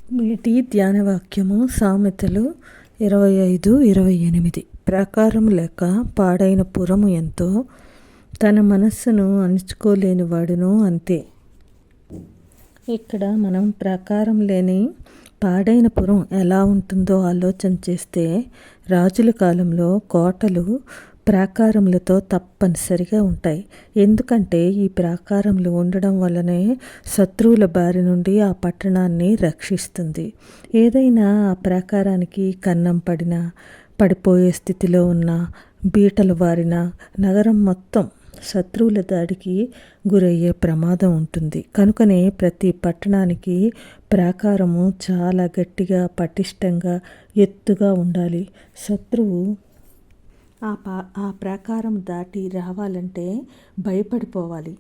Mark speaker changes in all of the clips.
Speaker 1: నేటి ధ్యాన వాక్యము సామెతలు 25:28. ప్రాకారం లేక పాడైన పురము ఎంతో, తన మనస్సును అణుచుకోలేని వాడును అంతే. ఇక్కడ మనం ప్రాకారం లేని పాడైన పురం ఎలా ఉంటుందో ఆలోచన చేస్తే, రాజుల కాలంలో కోటలు ప్రాకారములతో తప్పనిసరిగా ఉంటాయి. ఎందుకంటే ఈ ప్రాకారములు ఉండడం వల్లనే శత్రువుల బారి నుండి ఆ పట్టణాన్ని రక్షిస్తుంది. ఏదైనా ఆ ప్రాకారానికి కన్నం పడినా, పడిపోయే స్థితిలో ఉన్న, బీటలు వారిన నగరం మొత్తం శత్రువుల దాడికి గురయ్యే ప్రమాదం ఉంటుంది. కనుకనే ప్రతి పట్టణానికి ప్రాకారము చాలా గట్టిగా, పటిష్టంగా, ఎత్తుగా ఉండాలి. శత్రువు ఆ ప్రాకారం దాటి రావాలంటే భయపడిపోవాలి.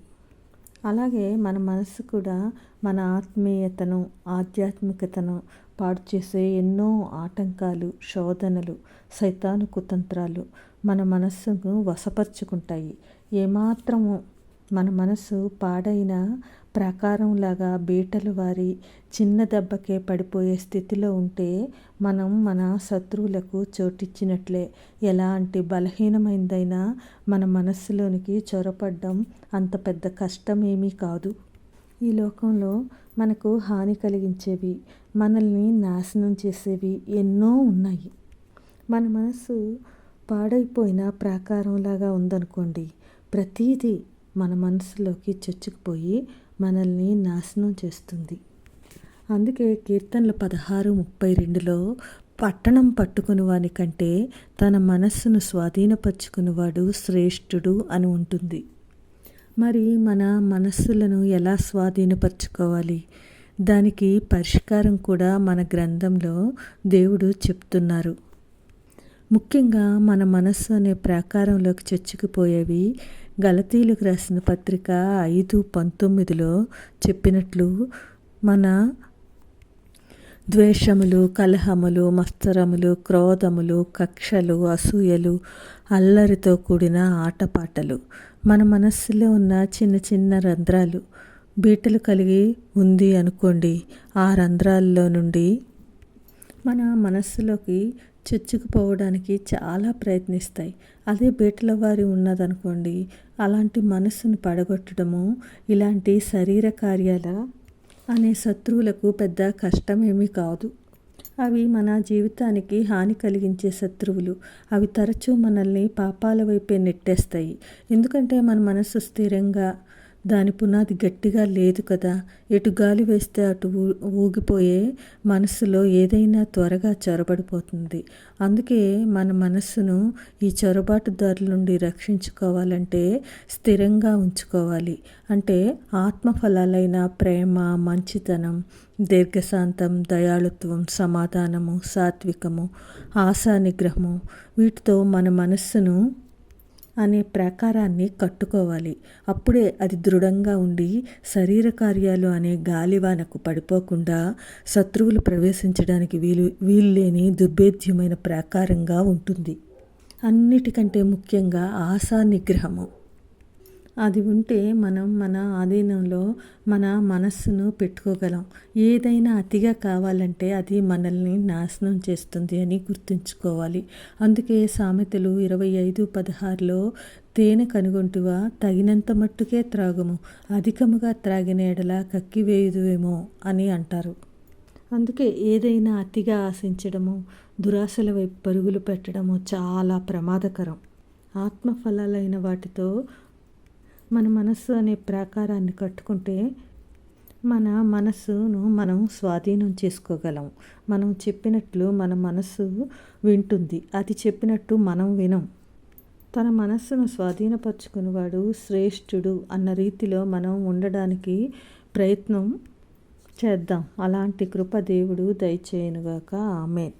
Speaker 1: అలాగే మన మనసు కూడా మన ఆత్మీయతను, ఆధ్యాత్మికతను పాడు చేసే ఎన్నో ఆటంకాలు, శోధనలు, సైతాను కుతంత్రాలు మన మనస్సును వశపరుచుకుంటాయి. ఏమాత్రము మన మనసు పాడైన ప్రాకారంలాగా బీటలు వారి చిన్న దెబ్బకే పడిపోయే స్థితిలో ఉంటే మనం మన శత్రువులకు చోటిచ్చినట్లే. ఎలాంటి బలహీనమైందైనా మన మనస్సులోనికి చొరపడ్డం అంత పెద్ద కష్టమేమీ కాదు. ఈ లోకంలో మనకు హాని కలిగించేవి, మనల్ని నాశనం చేసేవి ఎన్నో ఉన్నాయి. మన మనసు పాడైపోయిన ప్రాకారంలాగా ఉందనుకోండి, ప్రతీదీ మన మనసులోకి చొచ్చుకుపోయి మనల్ని నాశనం చేస్తుంది. అందుకే కీర్తనలు 16:32లో పట్టణం పట్టుకుని వాని కంటే తన మనస్సును స్వాధీనపరుచుకునేవాడు శ్రేష్ఠుడు అని ఉంటుంది. మరి మన మనస్సులను ఎలా స్వాధీనపరచుకోవాలి? దానికి పరిష్కారం కూడా మన గ్రంథంలో దేవుడు చెప్తున్నారు. ముఖ్యంగా మన మనస్సు అనే ప్రాకారంలోకి చొచ్చుకుపోయేవి గలతీయులకు రాసిన పత్రిక 5:19లో చెప్పినట్లు మన ద్వేషములు, కలహములు, మత్సరములు, క్రోధములు, కక్షలు, అసూయలు, అల్లరితో కూడిన ఆటపాటలు, మన మనస్సులో ఉన్న చిన్న చిన్న రంధ్రాలు, బీటలు కలిగి ఉంది అనుకోండి. ఆ రంధ్రాల్లో నుండి మన మనస్సులోకి చొచ్చుకుపోవడానికి చాలా ప్రయత్నిస్తాయి. అదే బీటల వారి ఉన్నదనుకోండి, అలాంటి మనస్సును పడగొట్టడము ఇలాంటి శరీర కార్యాల అనే శత్రువులకు పెద్ద కష్టమేమీ కాదు. అవి మన జీవితానికి హాని కలిగించే శత్రువులు. అవి తరచూ మనల్ని పాపాల వైపే నెట్టేస్తాయి. ఎందుకంటే మన మనసు స్థిరంగా, దాని పునాది గట్టిగా లేదు కదా. ఎటు గాలి వేస్తే అటు ఊగిపోయే మనస్సులో ఏదైనా త్వరగా చొరబడిపోతుంది. అందుకే మన మనస్సును ఈ చొరబాటుదారుల నుండి రక్షించుకోవాలంటే స్థిరంగా ఉంచుకోవాలి. అంటే ఆత్మఫలాలైన ప్రేమ, మంచితనం, దీర్ఘశాంతం, దయాళుత్వం, సమాధానము, సాత్వికము, ఆశా నిగ్రహము, వీటితో మన మనస్సును అనే ప్రాకారాన్ని కట్టుకోవాలి. అప్పుడే అది దృఢంగా ఉండి శరీర కార్యాలు అనే గాలివానకు పడిపోకుండా శత్రువులు ప్రవేశించడానికి వీల్లేని దుర్భేద్యమైన ప్రాకారంగా ఉంటుంది. అన్నిటికంటే ముఖ్యంగా ఆశా నిగ్రహము. అది ఉంటే మనం మన ఆధీనంలో మన మనస్సును పెట్టుకోగలం. ఏదైనా అతిగా కావాలంటే అది మనల్ని నాశనం చేస్తుంది అని గుర్తుంచుకోవాలి. అందుకే సామెతలు 25:16లో తేనె కనుగొంటివా, తగినంత మట్టుకే త్రాగుము, అధికముగా త్రాగిన ఎడల కక్కివేయుదువేమో అని అంటారు. అందుకే ఏదైనా అతిగా ఆశించడము, దురాశల వైపు పరుగులు పెట్టడము చాలా ప్రమాదకరం. ఆత్మఫలాలైన వాటితో మన మనస్సు అనే ప్రాకారాన్ని కట్టుకుంటే మన మనస్సును మనం స్వాధీనం చేసుకోగలం. మనం చెప్పినట్లు మన మనస్సు వింటుంది, అది చెప్పినట్టు మనం వినం. తన మనస్సును స్వాధీనపరుచుకునేవాడు శ్రేష్ఠుడు అన్న రీతిలో మనం ఉండడానికి ప్రయత్నం చేద్దాం. అలాంటి కృప దేవుడు దయచేయునుగాక. ఆమేన్.